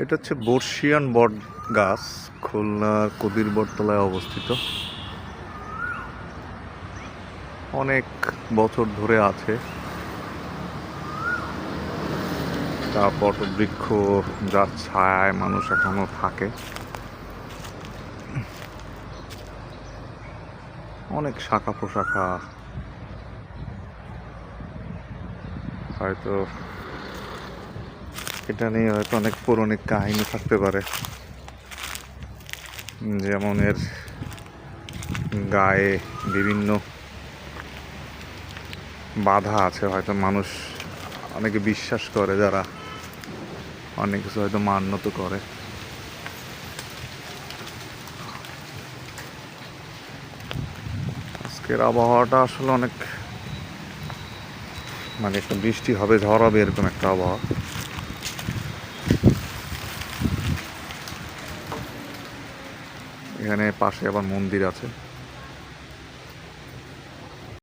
এটা হচ্ছে বর্ষিয়ান বট গাছ, খুলনার কবির বটতলায় অবস্থিত। অনেক বছর ধরে আছে। তা বটবৃক্ষ, যার ছায়ায় মানুষ এখনো থাকে। অনেক শাখা প্রশাখা, হয়তো এটা নিয়ে হয়তো অনেক পৌরাণিক কাহিনী থাকতে পারে। যেমন এর গায়ে বিভিন্ন বাধা আছে, হয়তো মানুষ অনেকে বিশ্বাস করে, যারা অনেক কিছু হয়তো মান্যত করে। আজকের আবহাওয়াটা আসলে অনেক একটা বৃষ্টি হবে, ঝড় হবে, এরকম একটা আবহাওয়া। এখানে পাশে আবার মন্দির আছে।